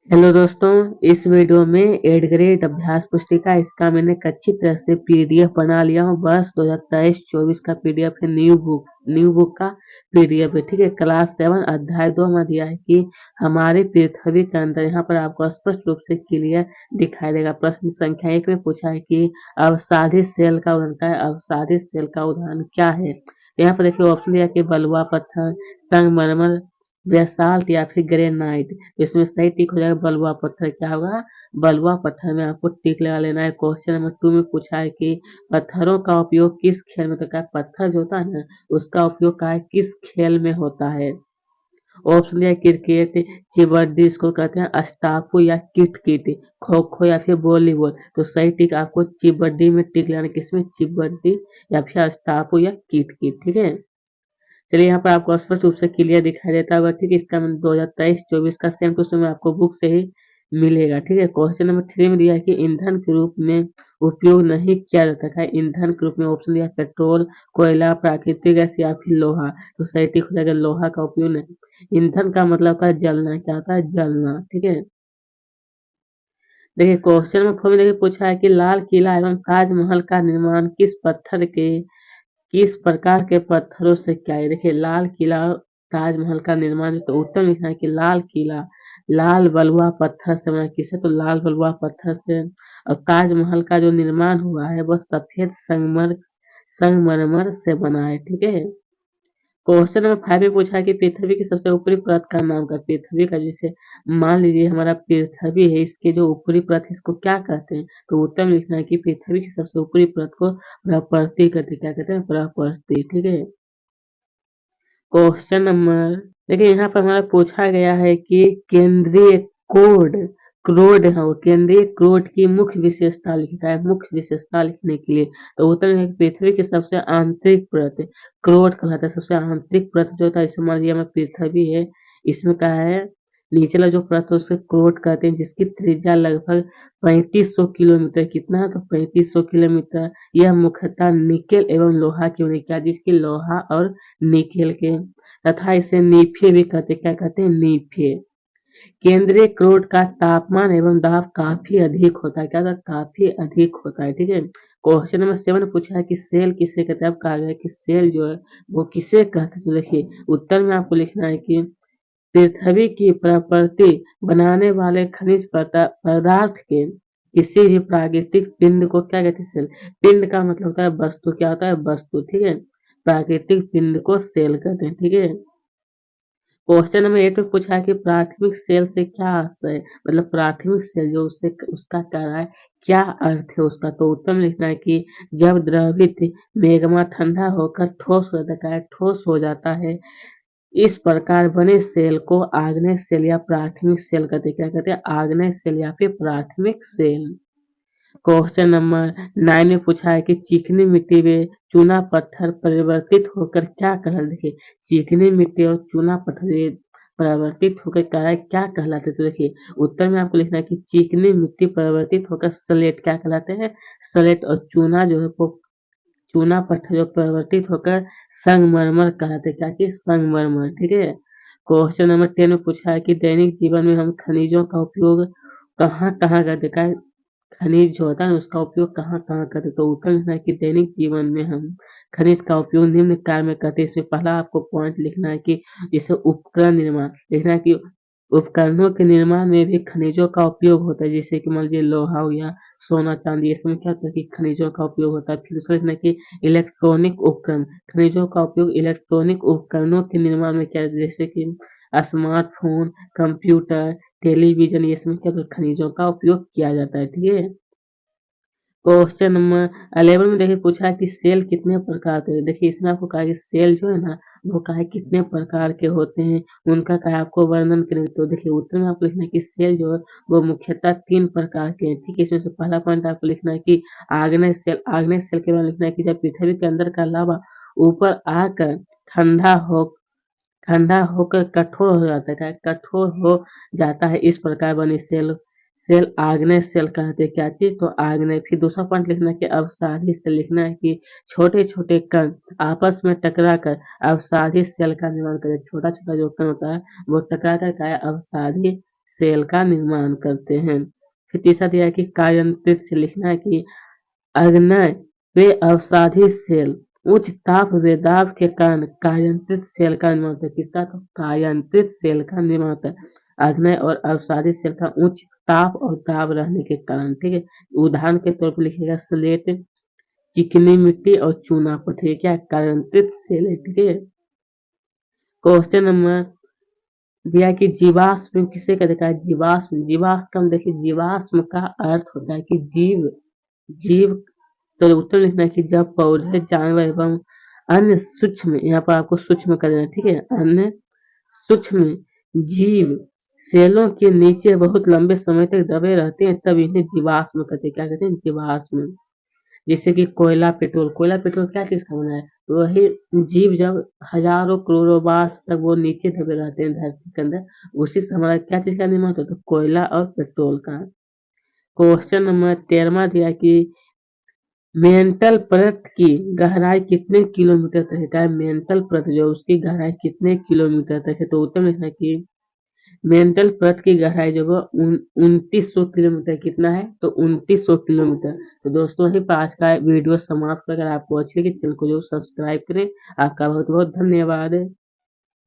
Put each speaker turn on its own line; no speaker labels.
Hello दोस्तों, इस video में 8th ग्रेड अभ्यास पुस्तिका इसका मैंने एक अच्छी तरह से पीडीएफ बना लिया हूँ। वर्ष 2023-24 का पीडीएफ है। न्यू बुक का पीडीएफ है। ठीक है। क्लास 7 अध्याय 2 हमें दिया है कि हमारे पृथ्वी के अंदर, यहाँ पर आपको स्पष्ट रूप से क्लियर दिखाई देगा। प्रश्न संख्या 1 में पूछा है कि अवसादी सेल का उदाहरण क्या है। अवसादी सेल का उदाहरण क्या है। यहाँ पर देखिए ऑप्शन दिया कि बलुआ पत्थर, संगमरमर, बेसाल्ट या फिर ग्रेनाइट। इसमें सही टिक हो जाएगा बलुआ पत्थर। क्या होगा? बलुआ पत्थर में आपको टिक लगा लेना है। क्वेश्चन नंबर 2 में पूछा है कि पत्थरों का उपयोग किस खेल में होता है। पत्थर जो होता है ना, उसका उपयोग का है किस खेल में होता है। ऑप्शन दिया क्रिकेट, कबड्डी इसको कहते हैं, स्टापू या किट किट, खो खो या फिर वॉलीबॉल। तो सही टिक आपको कबड्डी में टिक लगाना। किसमें? कबड्डी या फिर स्टापू या किट किट। ठीक है। चलिए यहाँ पर आपको स्पष्ट रूप से क्लियर दिखाई देता होगा। ठीक है। इसका 2023-24 का सेम टू सेम आपको बुक से ही मिलेगा। ठीक है। क्वेश्चन नंबर 3 में दिया है कि ईंधन के रूप में उपयोग नहीं किया जाता है। ईंधन के रूप में ऑप्शन दिया पेट्रोल, कोयला, प्राकृतिक गैस या फिर लोहा। तो सही टिक हो जाएगा लोहा का उपयोग नहीं। ईंधन का मतलब होता है जलना। क्या होता है? जलना। ठीक है। देखिए क्वेश्चन नंबर 4 में देखिए पूछा है कि लाल किला एवं ताजमहल का निर्माण किस प्रकार के पत्थरों से किया है। देखिए लाल किला और ताजमहल का निर्माण, तो उत्तर लिखना है कि लाल किला लाल बलुआ पत्थर से बना। किसे? तो लाल बलुआ पत्थर से। और ताजमहल का जो निर्माण हुआ है वह सफेद संगमरमर से बना है। ठीक है। क्वेश्चन नंबर 5 में पूछा है कि पृथ्वी की सबसे ऊपरी परत का नाम क्या है? पृथ्वी का, जैसे मान लीजिए हमारा पृथ्वी है, इसके जो ऊपरी परत है इसको क्या कहते हैं। तो उत्तर में लिखना है कि पृथ्वी की सबसे ऊपरी परत को प्रपरती कहते हैं। क्या कहते हैं? प्रपरती। ठीक है। क्वेश्चन नंबर, देखिए यहाँ पर हमारा पूछा गया है कि केंद्रीय कोड क्रोड है, वो केंद्रीय क्रोड की मुख्य विशेषता लिखता है। मुख्य विशेषता लिखने के लिए तो उत्तर है पृथ्वी की सबसे आंतरिक परत क्रोड कहलाता है। सबसे आंतरिक परत जो होता है, जैसे मान लिया पृथ्वी है, इसमें क्या है, निचला जो परत है उसे क्रोड कहते हैं, जिसकी त्रिज्या लगभग 3500 किलोमीटर। कितना है? तो 3500 किलोमीटर। यह मुख्यतः निकेल एवं लोहा की बनी। क्या? जिसकी लोहा और निकेल के, तथा इसे नीफे भी कहते। क्या कहते हैं? नीफे। केंद्रीय क्रोड का तापमान एवं दाब काफी अधिक होता है। क्या होता है? काफी अधिक होता है। ठीक है। क्वेश्चन नंबर 7 पूछा है कि सेल किसे कहते हैं। अब कहा गया है कि सेल जो है वो किसे कहते हैं। तो देखिए उत्तर में आपको लिखना है कि पृथ्वी की प्रकृति बनाने वाले खनिज पदार्थ के किसी भी प्राकृतिक पिंड को क्या कहते हैं? सेल। पिंड का मतलब होता है वस्तु। क्या होता है? वस्तु। ठीक है। प्राकृतिक पिंड को सेल कहते हैं। ठीक है। क्वेश्चन नंबर 8 में पूछा है कि प्राथमिक सेल से क्या आशय है। मतलब प्राथमिक सेल जो उससे उसका क्या है, क्या अर्थ है उसका। तो उत्तर में लिखना है कि जब द्रवित मेग्मा ठंडा होकर ठोस हो जाता है, ठोस हो जाता है, इस प्रकार बने सेल को आग्नेय सेल या प्राथमिक सेल कहते हैं। क्या कहते हैं? आग्नेय सेल या फिर प्राथमिक सेल। क्वेश्चन नंबर 9 में पूछा है कि चिकनी मिट्टी में चूना पत्थर परिवर्तित होकर क्या कहलाता है। देखिए चिकनी मिट्टी और चूना पत्थर ये परिवर्तित होकर क्या कहलाते हैं। तो देखिए उत्तर में आपको लिखना है कि चिकनी मिट्टी परिवर्तित होकर स्लेट क्या कहलाते हैं। स्लेट। और चूना जो है वो चूना पत्थर जो परिवर्तित होकर संगमरमर कहलाते हैं। क्या चीज? संगमरमर। ठीक है। क्वेश्चन नंबर 10 में पूछा है कि दैनिक जीवन में हम खनिजों का उपयोग कहाँ कहाँ करते हैं। खनिज जो होता है उसका उपयोग कहाँ कहाँ करते हैं। तो उत्तर लिखना है कि दैनिक जीवन में हम खनिज का उपयोग निम्न कार्य में करते हैं। इसमें पहला आपको पॉइंट लिखना है कि जैसे उपकरण निर्माण, लिखना है कि उपकरणों के निर्माण में भी खनिजों का उपयोग होता है। जैसे कि मान लीजिए लोहा हो या सोना चांदी, इसमें क्या होता है कि खनिजों का उपयोग होता है। फिर दूसरा लिखना है कि इलेक्ट्रॉनिक उपकरण, खनिजों का उपयोग इलेक्ट्रॉनिक उपकरणों के निर्माण में क्या है, जैसे कि स्मार्टफोन, कंप्यूटर, टेलीविजन, इसमें क्या होता है, खनिजों का उपयोग किया जाता है। ठीक है। क्वेश्चन नंबर 11 में देखिए पूछा है कि सेल कितने प्रकार के। देखिए इसमें आपको कहा है कि सेल जो है ना वो कहा है कितने प्रकार के होते हैं, उनका कहा है आपको वर्णन करें। तो देखिए उत्तर में आपको लिखना है कि सेल जो है वो मुख्यतः 3 प्रकार के हैं। ठीक है। इसमें से पहला पॉइंट आपको लिखना है कि आग्नेय सेल। आग्नेय सेल के बारे में लिखना है कि जब पृथ्वी के अंदर का लावा ऊपर आकर ठंडा हो ठंडा होकर कठोर हो जाता है। कठोर हो जाता है, इस प्रकार बनी सेल सेल आग्नेय सेल कहते हैं। क्या चीज? तो आग्नेय। फिर दूसरा पॉइंट लिखना है कि अवसादी सेल। लिखना है कि छोटे छोटे कण आपस में टकरा कर अवसादी सेल का निर्माण करें। छोटा छोटा जो कण होता है वो टकरा कर क्या है? अवसादी सेल का निर्माण करते हैं। फिर तीसरा दिया है कि कार्यान्वित से लिखना है कि अग्नय व अवसादी सेल उच्च ताप व दाब के कारण कार्यान्वित सेल का निर्माण होता है। किसका? तो कार्यान्वित सेल का निर्माण होता है अग्नय और अवसादी सेल का उच्च ताप और दाब रहने के कारण। ठीक है, उदाहरण के तौर पर लिखिएगा स्लेट, चिकनी मिट्टी और चूना पत्थर, क्या है? कार्यान्वित सेल है। ठीक है, क्वेश्चन नंबर दिया कि जीवाश्म किसे कहते हैं? जीवाश्म, जीवाश्म का हम देखिए जीवाश्म का अर्थ होता है कि जीव, जीव। तो उत्तर लिखना है कि जब पौधे, जानवर एवं अन्य सूक्ष्म, यहाँ पर आपको सूक्ष्म कर देना। ठीक है, अन्य सूक्ष्म जीव सेलों के नीचे बहुत लंबे समय तक दबे रहते हैं तब इन्हें जीवाश्म कहते हैं। क्या कहते हैं? जीवाश्म। जैसे कि कोयला, पेट्रोल, कोयला पेट्रोल क्या चीज का बना है? वही जीव जब हजारों करोड़ों वर्ष तक वो नीचे दबे रहते हैं धरती के अंदर, उसी से हमारा क्या चीज का निर्माण होता है? तो कोयला और पेट्रोल का। क्वेश्चन नंबर 13 दिया कि मेंटल परत की गहराई कितने किलोमीटर तक है? मेंटल परत जो उसकी गहराई कितने किलोमीटर तक है? तो उत्तर लिखना है कि मेंटल परत की गहराई जो है 2900 किलोमीटर। कितना है? तो 2900 किलोमीटर। तो दोस्तों यही पर आज का वीडियो समाप्त। अगर आपको अच्छी लगी चैनल को जरूर सब्सक्राइब करें। आपका बहुत बहुत धन्यवाद।